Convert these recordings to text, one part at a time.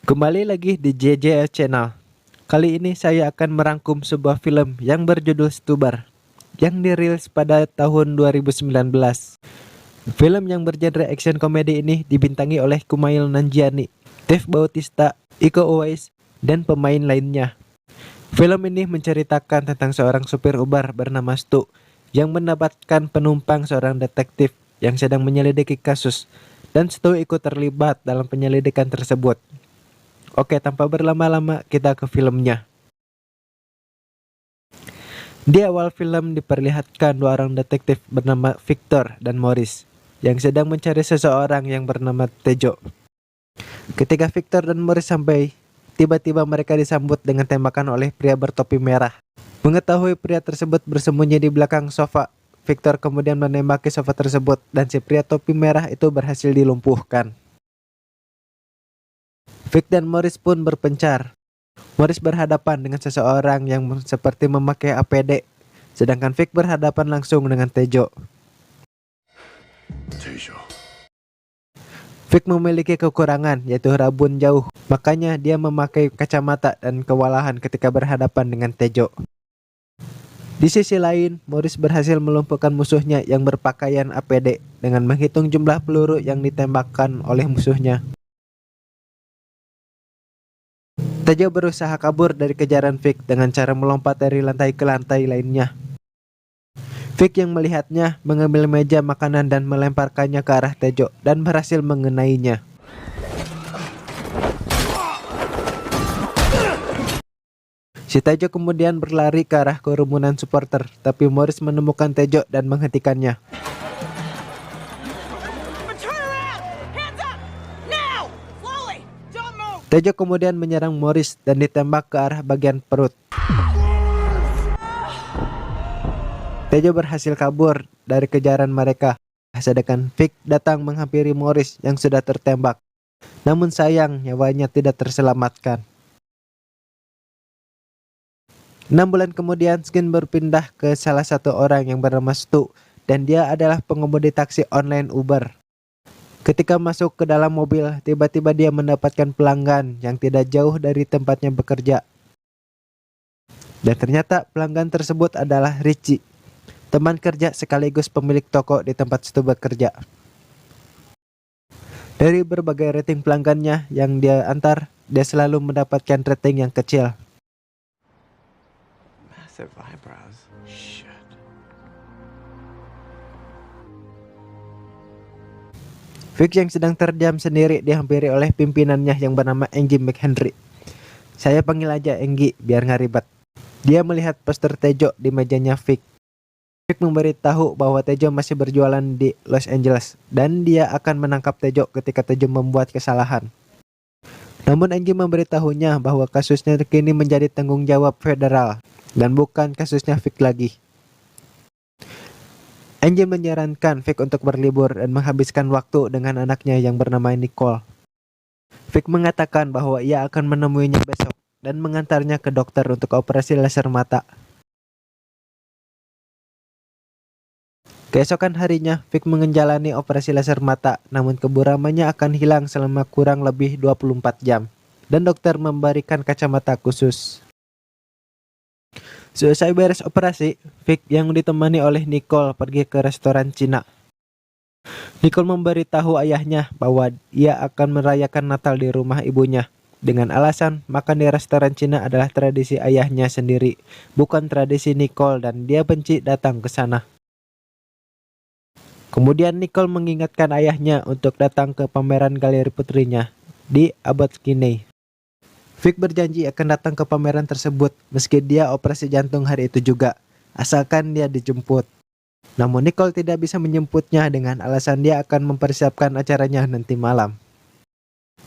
Kembali lagi di JJS Channel. Kali ini saya akan merangkum sebuah film yang berjudul Stuber yang dirilis pada tahun 2019. Film yang bergenre action komedi ini dibintangi oleh Kumail Nanjiani, Dave Bautista, Iko Uwais, dan pemain lainnya. Film ini menceritakan tentang seorang supir Uber bernama Stu yang mendapatkan penumpang seorang detektif yang sedang menyelidiki kasus, dan Stu ikut terlibat dalam penyelidikan tersebut. Oke, tanpa berlama-lama kita ke filmnya. Di awal film diperlihatkan dua orang detektif bernama Victor dan Morris yang sedang mencari seseorang yang bernama Tejo. Ketika Victor dan Morris sampai, tiba-tiba mereka disambut dengan tembakan oleh pria bertopi merah. Mengetahui pria tersebut bersembunyi di belakang sofa, Victor kemudian menembaki sofa tersebut dan si pria topi merah itu berhasil dilumpuhkan. Vic dan Morris pun berpencar. Morris berhadapan dengan seseorang yang seperti memakai APD, sedangkan Vic berhadapan langsung dengan Tejo. Vic memiliki kekurangan, yaitu rabun jauh, makanya dia memakai kacamata dan kewalahan ketika berhadapan dengan Tejo. Di sisi lain, Morris berhasil melumpuhkan musuhnya yang berpakaian APD dengan menghitung jumlah peluru yang ditembakkan oleh musuhnya. Tejo berusaha kabur dari kejaran Vic dengan cara melompat dari lantai ke lantai lainnya. Vic yang melihatnya mengambil meja makanan dan melemparkannya ke arah Tejo dan berhasil mengenainya. Si Tejo kemudian berlari ke arah kerumunan supporter, tapi Morris menemukan Tejo dan menghentikannya. Tejo kemudian menyerang Morris dan ditembak ke arah bagian perut. Tejo berhasil kabur dari kejaran mereka, sedangkan Vic datang menghampiri Morris yang sudah tertembak. Namun sayang, nyawanya tidak terselamatkan. 6 bulan kemudian, Skin berpindah ke salah satu orang yang bernama Stu, dan dia adalah pengemudi taksi online Uber. Ketika masuk ke dalam mobil, tiba-tiba dia mendapatkan pelanggan yang tidak jauh dari tempatnya bekerja. Dan ternyata pelanggan tersebut adalah Richie, teman kerja sekaligus pemilik toko di tempat Stu bekerja. Dari berbagai rating pelanggannya yang dia antar, dia selalu mendapatkan rating yang kecil. Massive eyebrows. Shit. Vic yang sedang terdiam sendiri dihampiri oleh pimpinannya yang bernama Angie McHenry. Saya panggil aja Angie biar nggak ribet. Dia melihat poster Tejo di mejanya Vic. Vic memberitahu bahwa Tejo masih berjualan di Los Angeles dan dia akan menangkap Tejo ketika Tejo membuat kesalahan. Namun Angie memberitahunya bahwa kasusnya kini menjadi tanggung jawab federal dan bukan kasusnya Vic lagi. Angie menyarankan Vic untuk berlibur dan menghabiskan waktu dengan anaknya yang bernama Nicole. Vic mengatakan bahwa ia akan menemuinya besok dan mengantarnya ke dokter untuk operasi laser mata. Keesokan harinya, Vic menjalani operasi laser mata, namun keburamannya akan hilang selama kurang lebih 24 jam, dan dokter memberikan kacamata khusus. Selesai beres operasi, Vic yang ditemani oleh Nicole pergi ke restoran Cina. Nicole memberitahu ayahnya bahwa ia akan merayakan Natal di rumah ibunya, dengan alasan makan di restoran Cina adalah tradisi ayahnya sendiri, bukan tradisi Nicole, dan dia benci datang ke sana. Kemudian Nicole mengingatkan ayahnya untuk datang ke pameran galeri putrinya di Abbot Kinney. Vic berjanji akan datang ke pameran tersebut meski dia operasi jantung hari itu juga, asalkan dia dijemput. Namun Nicole tidak bisa menjemputnya dengan alasan dia akan mempersiapkan acaranya nanti malam.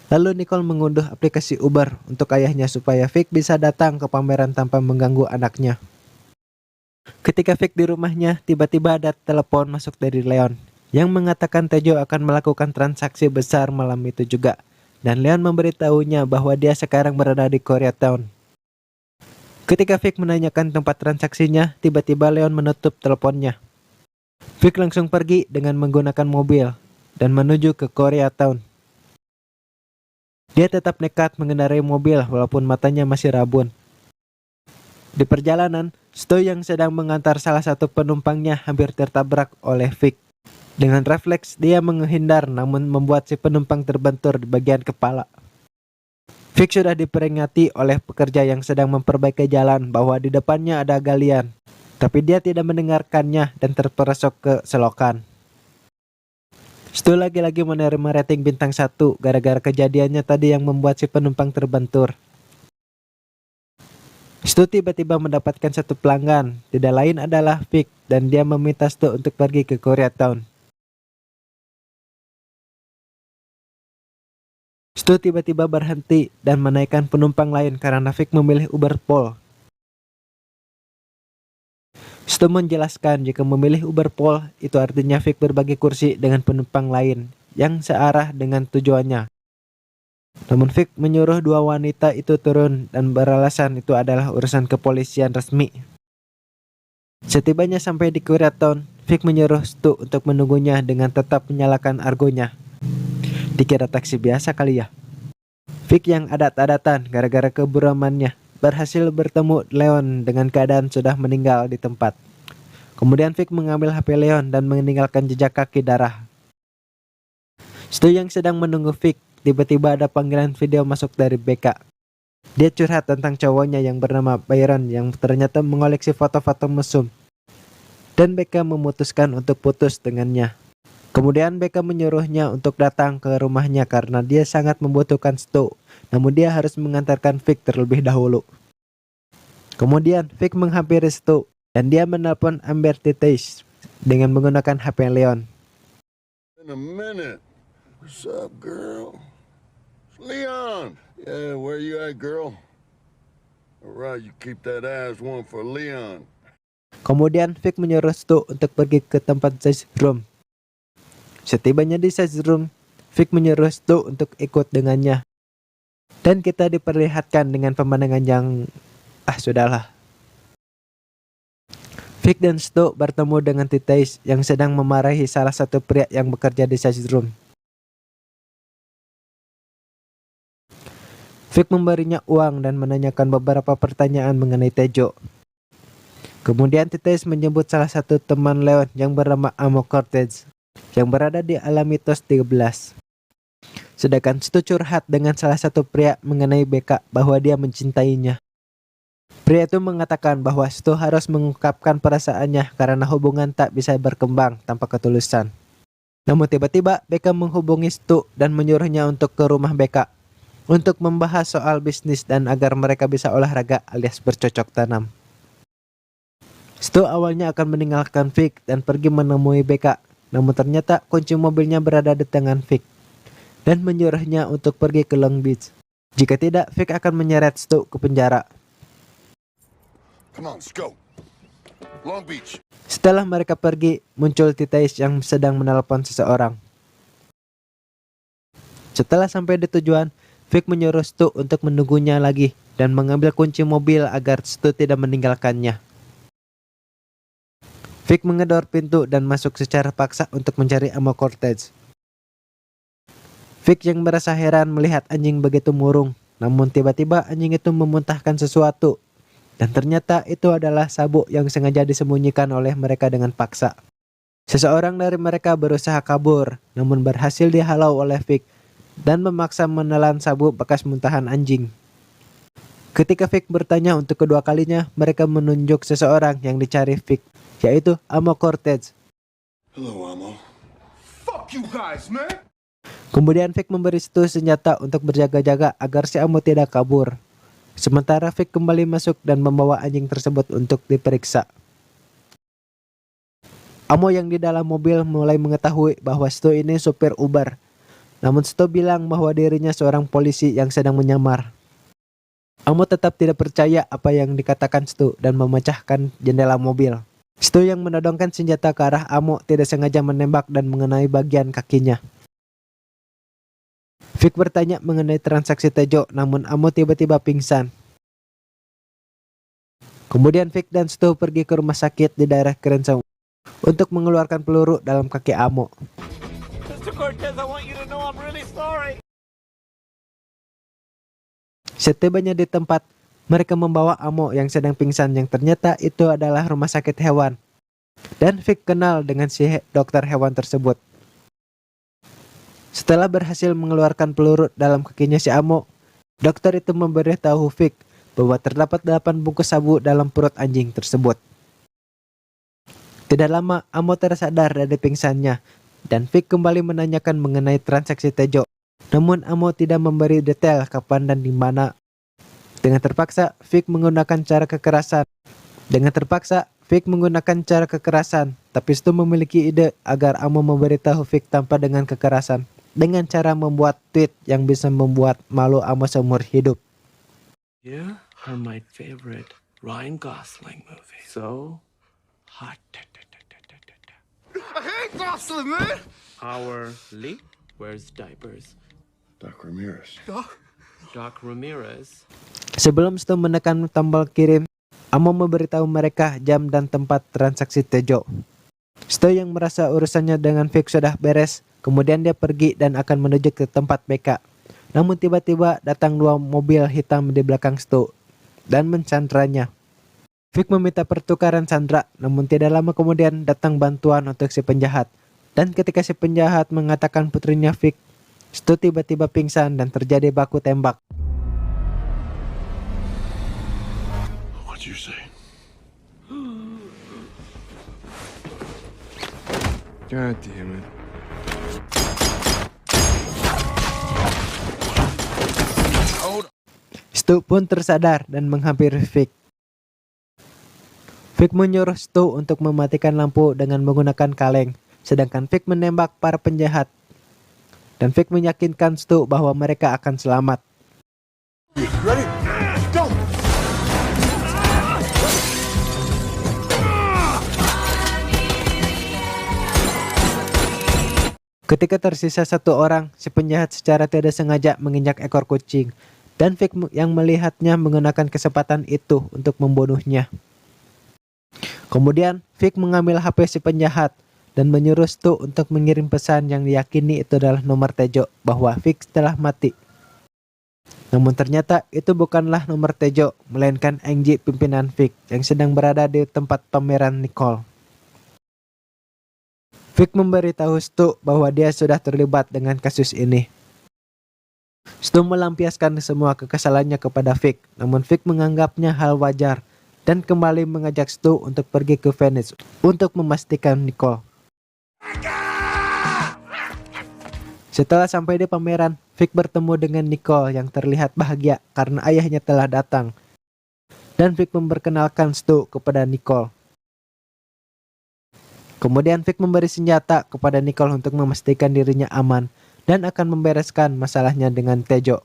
Lalu Nicole mengunduh aplikasi Uber untuk ayahnya supaya Vic bisa datang ke pameran tanpa mengganggu anaknya. Ketika Vic di rumahnya, tiba-tiba ada telepon masuk dari Leon yang mengatakan Tejo akan melakukan transaksi besar malam itu juga. Dan Leon memberitahunya bahwa dia sekarang berada di Koreatown. Ketika Vic menanyakan tempat transaksinya, tiba-tiba Leon menutup teleponnya. Vic langsung pergi dengan menggunakan mobil dan menuju ke Koreatown. Dia tetap nekat mengendarai mobil walaupun matanya masih rabun. Di perjalanan, Stu yang sedang mengantar salah satu penumpangnya hampir tertabrak oleh Vic. Dengan refleks, dia menghindar namun membuat si penumpang terbentur di bagian kepala. Vic sudah diperingati oleh pekerja yang sedang memperbaiki jalan bahwa di depannya ada galian. Tapi dia tidak mendengarkannya dan terperosok ke selokan. Stu lagi-lagi menerima rating bintang 1 gara-gara kejadiannya tadi yang membuat si penumpang terbentur. Stu tiba-tiba mendapatkan satu pelanggan, tidak lain adalah Vic, dan dia meminta Stu untuk pergi ke Koreatown. Stu tiba-tiba berhenti dan menaikkan penumpang lain karena Vic memilih Uber Pool. Stu menjelaskan jika memilih Uber Pool itu artinya Vic berbagi kursi dengan penumpang lain yang searah dengan tujuannya. Namun Vic menyuruh dua wanita itu turun dan beralasan itu adalah urusan kepolisian resmi. Setibanya sampai di Koreatown, Vic menyuruh Stu untuk menunggunya dengan tetap menyalakan argonya. Dikira taksi biasa kali ya. Vic yang adat-adatan gara-gara keburumannya berhasil bertemu Leon dengan keadaan sudah meninggal di tempat. Kemudian Vic mengambil HP Leon dan meninggalkan jejak kaki darah. Stu yang sedang menunggu Vic, tiba-tiba ada panggilan video masuk dari BK. Dia curhat tentang cowoknya yang bernama Byron yang ternyata mengoleksi foto-foto mesum. Dan BK memutuskan untuk putus dengannya. Kemudian BK menyuruhnya untuk datang ke rumahnya karena dia sangat membutuhkan Stu. Namun dia harus mengantarkan Vic terlebih dahulu. Kemudian Vic menghampiri Stu dan dia menelpon Amber Titais dengan menggunakan HP Leon. In a minute. What's up, girl? It's Leon. Yeah, where you at, girl? All right, you keep that ass warm for Leon. Kemudian Vic menyuruh Stu untuk pergi ke tempat size room. Setibanya di size room, Vic menyuruh Stu untuk ikut dengannya. Dan kita diperlihatkan dengan pemandangan yang sudahlah. Vic dan Stu bertemu dengan Titais yang sedang memarahi salah satu pria yang bekerja di size room. Vic memberinya uang dan menanyakan beberapa pertanyaan mengenai Tejo. Kemudian Titais menyebut salah satu teman Leon yang bernama Amo Cortez yang berada di Alamitos 13. Sedangkan Stu curhat dengan salah satu pria mengenai BK bahwa dia mencintainya. Pria itu mengatakan bahwa Stu harus mengungkapkan perasaannya karena hubungan tak bisa berkembang tanpa ketulusan. Namun tiba-tiba BK menghubungi Stu dan menyuruhnya untuk ke rumah BK untuk membahas soal bisnis dan agar mereka bisa olahraga alias bercocok tanam. Stu awalnya akan meninggalkan Vic dan pergi menemui BK, namun ternyata kunci mobilnya berada di tangan Vic dan menyuruhnya untuk pergi ke Long Beach. Jika tidak, Vic akan menyeret Stu ke penjara. Come on, let's go. Long Beach. Setelah mereka pergi, muncul Titais yang sedang menelpon seseorang. Setelah sampai di tujuan, Vic menyuruh Stu untuk menunggunya lagi dan mengambil kunci mobil agar Stu tidak meninggalkannya. Vic mengedor pintu dan masuk secara paksa untuk mencari Amo Cortez. Vic yang merasa heran melihat anjing begitu murung, namun tiba-tiba anjing itu memuntahkan sesuatu, dan ternyata itu adalah sabuk yang sengaja disembunyikan oleh mereka dengan paksa. Seseorang dari mereka berusaha kabur, namun berhasil dihalau oleh Vic dan memaksa menelan sabuk bekas muntahan anjing. Ketika Vic bertanya untuk kedua kalinya, mereka menunjuk seseorang yang dicari Vic, yaitu Amo Cortez. Hello, Amo. Fuck you guys, man! Kemudian Vic memberi Stu senjata untuk berjaga-jaga agar si Amo tidak kabur. Sementara Vic kembali masuk dan membawa anjing tersebut untuk diperiksa. Amo yang di dalam mobil mulai mengetahui bahwa Stu ini supir Uber. Namun Stu bilang bahwa dirinya seorang polisi yang sedang menyamar. Amo tetap tidak percaya apa yang dikatakan Stu dan memecahkan jendela mobil. Stu yang menodongkan senjata ke arah Amo tidak sengaja menembak dan mengenai bagian kakinya. Vic bertanya mengenai transaksi Tejo, namun Amo tiba-tiba pingsan. Kemudian Vic dan Stu pergi ke rumah sakit di daerah Crenshaw untuk mengeluarkan peluru dalam kaki Amo. Mr. Cortez, I want you to know I'm really sorry. Setibanya di tempat, mereka membawa Amo yang sedang pingsan yang ternyata itu adalah rumah sakit hewan. Dan Vic kenal dengan si dokter hewan tersebut. Setelah berhasil mengeluarkan peluru dalam kakinya si Amo, dokter itu memberitahu Vic bahwa terdapat 8 bungkus sabu dalam perut anjing tersebut. Tidak lama, Amo tersadar dari pingsannya, dan Vic kembali menanyakan mengenai transaksi Tejo. Namun Amo tidak memberi detail kapan dan di mana. Dengan terpaksa, Vic menggunakan cara kekerasan. Tapi Stu memiliki ide agar Amo memberitahu Vic tanpa dengan kekerasan, dengan cara membuat tweet yang bisa membuat malu Amo seumur hidup. You are my favorite Ryan Gosling movie. So hot. I hate Gosling, man! Our Lee wears diapers. Doc Ramirez. Doc Ramirez. Sebelum Stu menekan tombol kirim, Amo memberitahu mereka jam dan tempat transaksi Tejo. Stu yang merasa urusannya dengan Vic sudah beres, kemudian dia pergi dan akan menuju ke tempat BK. Namun tiba-tiba datang 2 mobil hitam di belakang Stu dan mensandranya. Vic meminta pertukaran sandra, namun tidak lama kemudian datang bantuan untuk si penjahat. Dan ketika si penjahat mengatakan putrinya Vic, Stu tiba-tiba pingsan dan terjadi baku tembak. What'd you say? God damn it. Stu pun tersadar dan menghampiri Vic. Vic menyuruh Stu untuk mematikan lampu dengan menggunakan kaleng, sedangkan Vic menembak para penjahat. Dan Vic meyakinkan Stu bahwa mereka akan selamat. Ready? Go! Ketika tersisa 1 orang, si penjahat secara tidak sengaja menginjak ekor kucing. Dan Vic yang melihatnya menggunakan kesempatan itu untuk membunuhnya. Kemudian Vic mengambil HP si penjahat dan menyuruh Stu untuk mengirim pesan yang diyakini itu adalah nomor Tejo bahwa Vic telah mati. Namun ternyata itu bukanlah nomor Tejo, melainkan Angie pimpinan Vic yang sedang berada di tempat pameran Nicole. Vic memberitahu Stu bahwa dia sudah terlibat dengan kasus ini. Stu melampiaskan semua kekesalannya kepada Vic, namun Vic menganggapnya hal wajar dan kembali mengajak Stu untuk pergi ke Venice untuk memastikan Nicole. Setelah sampai di pameran, Vic bertemu dengan Nicole yang terlihat bahagia karena ayahnya telah datang. Dan Vic memperkenalkan Stu kepada Nicole. Kemudian Vic memberi senjata kepada Nicole untuk memastikan dirinya aman dan akan membereskan masalahnya dengan Tejo.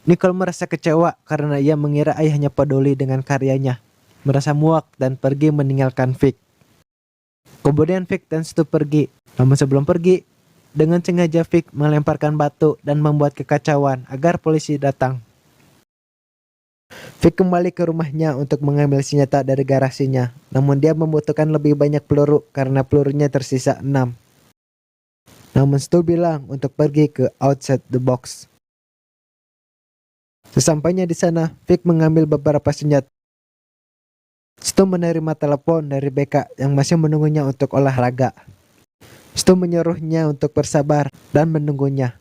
Nicole merasa kecewa karena ia mengira ayahnya peduli dengan karyanya, merasa muak dan pergi meninggalkan Vic. Kemudian Vic dan Stu pergi, namun sebelum pergi, dengan sengaja Vic melemparkan batu dan membuat kekacauan agar polisi datang. Vic kembali ke rumahnya untuk mengambil senjata dari garasinya, namun dia membutuhkan lebih banyak peluru karena pelurunya tersisa 6. Namun Stu bilang untuk pergi ke outside the box. Sesampainya di sana, Vic mengambil beberapa senjata. Stu menerima telepon dari BK yang masih menunggunya untuk olahraga. Stu menyuruhnya untuk bersabar dan menunggunya.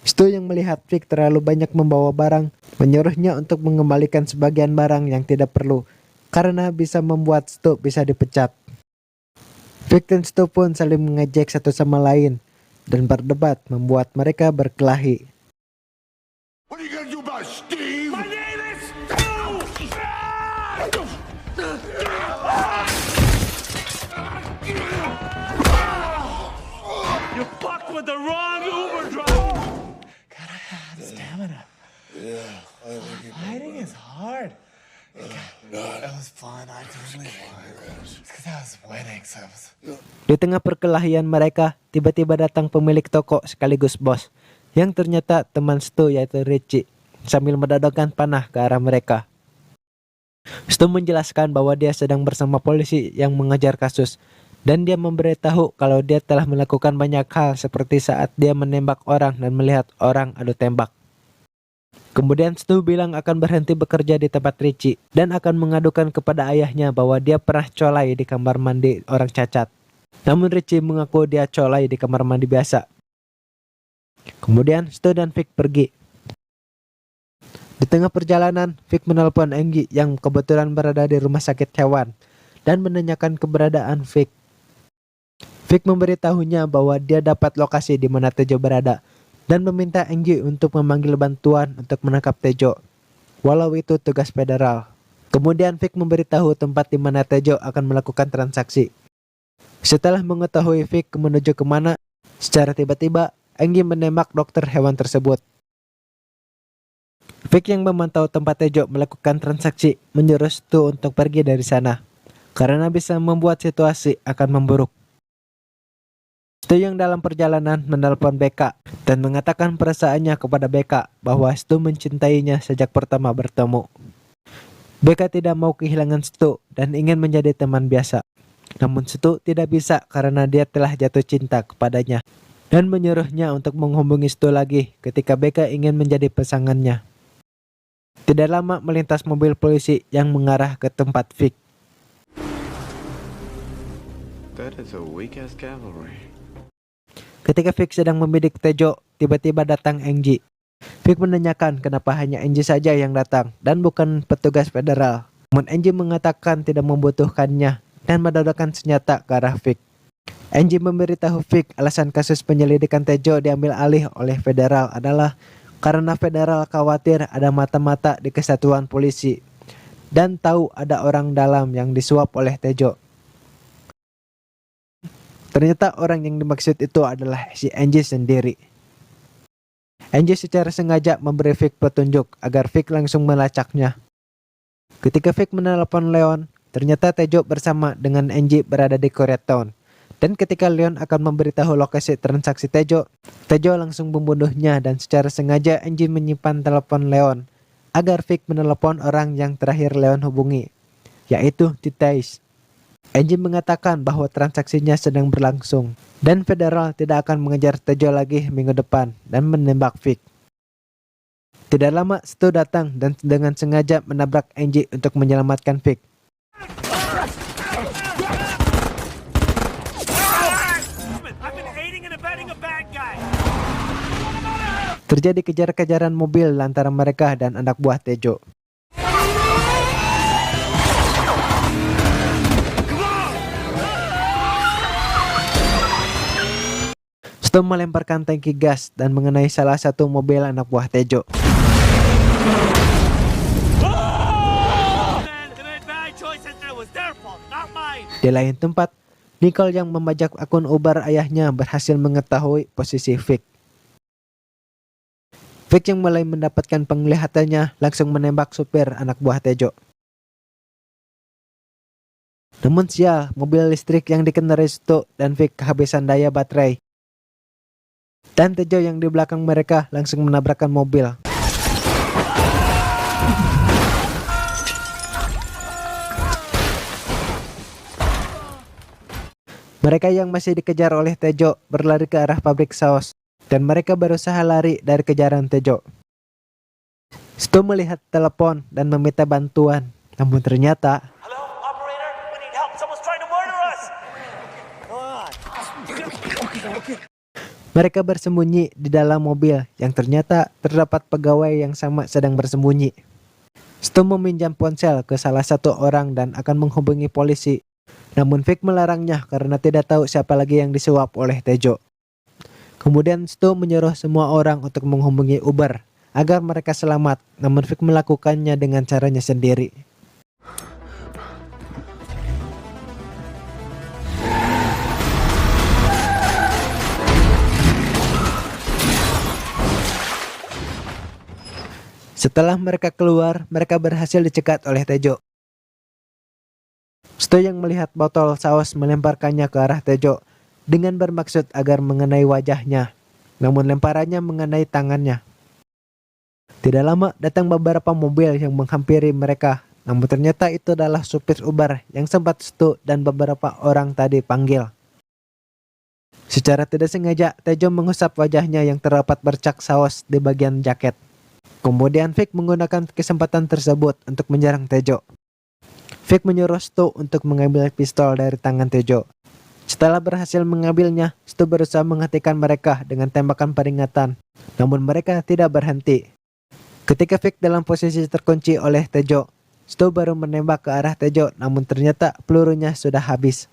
Stu yang melihat Vic terlalu banyak membawa barang, menyuruhnya untuk mengembalikan sebagian barang yang tidak perlu, karena bisa membuat Stu bisa dipecat. Vic dan Stu pun saling mengejek satu sama lain, dan berdebat membuat mereka berkelahi. What are you gonna do about it, Steve? My name is Stu! You fucked with the wrong Uber driver. Gotta have stamina. Fighting is hard. It was fun. I totally won. It's because I was winning, so it was... Di tengah perkelahian mereka, tiba-tiba datang pemilik toko sekaligus bos, yang ternyata teman Stu yaitu Richie, sambil menodongkan panah ke arah mereka. Stu menjelaskan bahwa dia sedang bersama polisi yang mengejar kasus, dan dia memberitahu kalau dia telah melakukan banyak hal seperti saat dia menembak orang dan melihat orang adu tembak. Kemudian Stu bilang akan berhenti bekerja di tempat Richie dan akan mengadukan kepada ayahnya bahwa dia pernah colai di kamar mandi orang cacat. Namun Richie mengaku dia colai di kamar mandi biasa. Kemudian Stu dan Vic pergi. Di tengah perjalanan, Vic menelpon Angie yang kebetulan berada di rumah sakit hewan dan menanyakan keberadaan Vic. Vic memberitahunya bahwa dia dapat lokasi di mana Tejo berada dan meminta Angie untuk memanggil bantuan untuk menangkap Tejo, walau itu tugas federal. Kemudian Vic memberitahu tempat di mana Tejo akan melakukan transaksi. Setelah mengetahui Vic menuju kemana, secara tiba-tiba Angie menembak dokter hewan tersebut. Vic yang memantau tempat Tejo melakukan transaksi menyuruh Stu untuk pergi dari sana, karena bisa membuat situasi akan memburuk. Stu yang dalam perjalanan menelpon Becca dan mengatakan perasaannya kepada Becca bahwa Stu mencintainya sejak pertama bertemu. Becca tidak mau kehilangan Stu dan ingin menjadi teman biasa. Namun Stu tidak bisa karena dia telah jatuh cinta kepadanya dan menyuruhnya untuk menghubungi Stu lagi ketika Becca ingin menjadi pasangannya. Tidak lama melintas mobil polisi yang mengarah ke tempat Vic. That is a weak-ass cavalry. Ketika Vic sedang membidik Tejo, tiba-tiba datang Angie. Vic menanyakan kenapa hanya Angie saja yang datang dan bukan petugas federal. Namun Angie mengatakan tidak membutuhkannya dan menodongkan senjata ke arah Vic. Angie memberitahu Vic alasan kasus penyelidikan Tejo diambil alih oleh federal adalah karena federal khawatir ada mata-mata di kesatuan polisi dan tahu ada orang dalam yang disuap oleh Tejo. Ternyata orang yang dimaksud itu adalah si Angie sendiri. Angie secara sengaja memberi Vic petunjuk agar Vic langsung melacaknya. Ketika Vic menelpon Leon, ternyata Tejo bersama dengan Angie berada di Koreatown. Dan ketika Leon akan memberitahu lokasi transaksi Tejo, Tejo langsung membunuhnya dan secara sengaja Angie menyimpan telepon Leon agar Vic menelepon orang yang terakhir Leon hubungi, yaitu Titais. Angie mengatakan bahwa transaksinya sedang berlangsung dan federal tidak akan mengejar Tejo lagi minggu depan dan menembak Vic. Tidak lama Stu datang dan dengan sengaja menabrak Angie untuk menyelamatkan Vic. Terjadi kejar-kejaran mobil antara mereka dan anak buah Tejo. Stu melemparkan tangki gas dan mengenai salah satu mobil anak buah Tejo. Di lain tempat, Nicole yang membajak akun Uber ayahnya berhasil mengetahui posisi Vic. Vic yang mulai mendapatkan penglihatannya langsung menembak supir anak buah Tejo. Namun sial, mobil listrik yang dikendarai Stu dan Vic kehabisan daya baterai. Dan Tejo yang di belakang mereka langsung menabrakkan mobil. Mereka yang masih dikejar oleh Tejo berlari ke arah pabrik saus. Dan mereka berusaha lari dari kejaran Tejo. Stu melihat telepon dan meminta bantuan. Namun ternyata Hello, operator? We need help. Someone's trying to murder us. mereka bersembunyi di dalam mobil yang ternyata terdapat pegawai yang sama sedang bersembunyi. Stu meminjam ponsel ke salah satu orang dan akan menghubungi polisi. Namun Vic melarangnya karena tidak tahu siapa lagi yang disuap oleh Tejo. Kemudian Stu menyuruh semua orang untuk menghubungi Uber agar mereka selamat, namun Vic melakukannya dengan caranya sendiri. Setelah mereka keluar, mereka berhasil dicegat oleh Tejo. Stu yang melihat botol saus melemparkannya ke arah Tejo dengan bermaksud agar mengenai wajahnya, namun lemparannya mengenai tangannya. Tidak lama datang beberapa mobil yang menghampiri mereka, namun ternyata itu adalah supir Uber yang sempat Stu dan beberapa orang tadi panggil. Secara tidak sengaja, Tejo mengusap wajahnya yang terdapat bercak saus di bagian jaket. Kemudian Vic menggunakan kesempatan tersebut untuk menyerang Tejo. Vic menyuruh Stu untuk mengambil pistol dari tangan Tejo. Setelah berhasil mengambilnya, Stu berusaha menghentikan mereka dengan tembakan peringatan, namun mereka tidak berhenti. Ketika Vic dalam posisi terkunci oleh Tejo, Stu baru menembak ke arah Tejo, namun ternyata pelurunya sudah habis.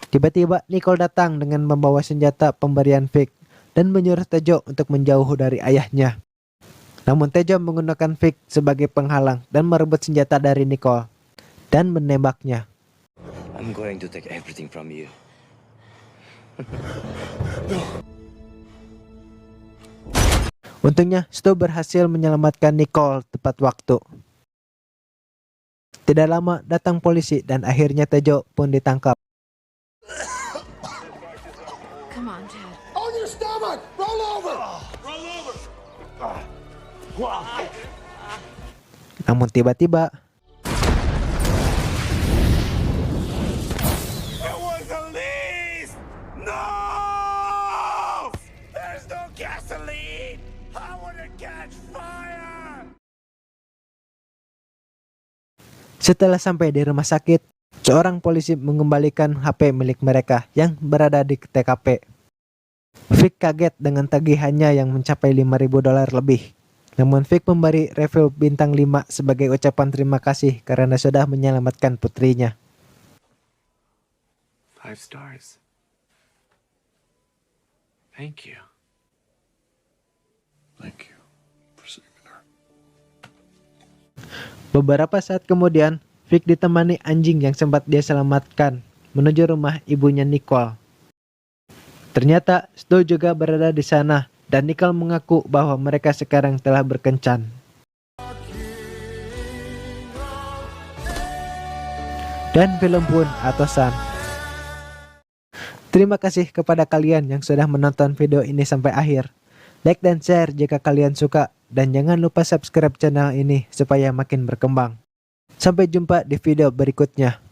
Tiba-tiba Nicole datang dengan membawa senjata pemberian Vic dan menyuruh Tejo untuk menjauh dari ayahnya. Namun Tejo menggunakan Vic sebagai penghalang dan merebut senjata dari Nicole dan menembaknya. I'm going to take everything from you. Untungnya Stu berhasil menyelamatkan Nicole tepat waktu. Tidak lama datang polisi dan akhirnya Tejo pun ditangkap. Come on, Dad. On your stomach! Roll over! Namun tiba-tiba It was a lease! No! There's no gasoline! How would it catch fire? setelah sampai di rumah sakit, seorang polisi mengembalikan HP milik mereka yang berada di TKP. Vic kaget dengan tagihannya yang mencapai $5.000 lebih. Namun Vic memberi review bintang 5 sebagai ucapan terima kasih karena sudah menyelamatkan putrinya. 5 stars. Thank you. Thank you for saving her. Beberapa saat kemudian, Vic ditemani anjing yang sempat dia selamatkan menuju rumah ibunya Nicole. Ternyata Stu juga berada di sana dan Nicole mengaku bahwa mereka sekarang telah berkencan. Dan film pun atosan. Terima kasih kepada kalian yang sudah menonton video ini sampai akhir. Like dan share jika kalian suka dan jangan lupa subscribe channel ini supaya makin berkembang. Sampai jumpa di video berikutnya.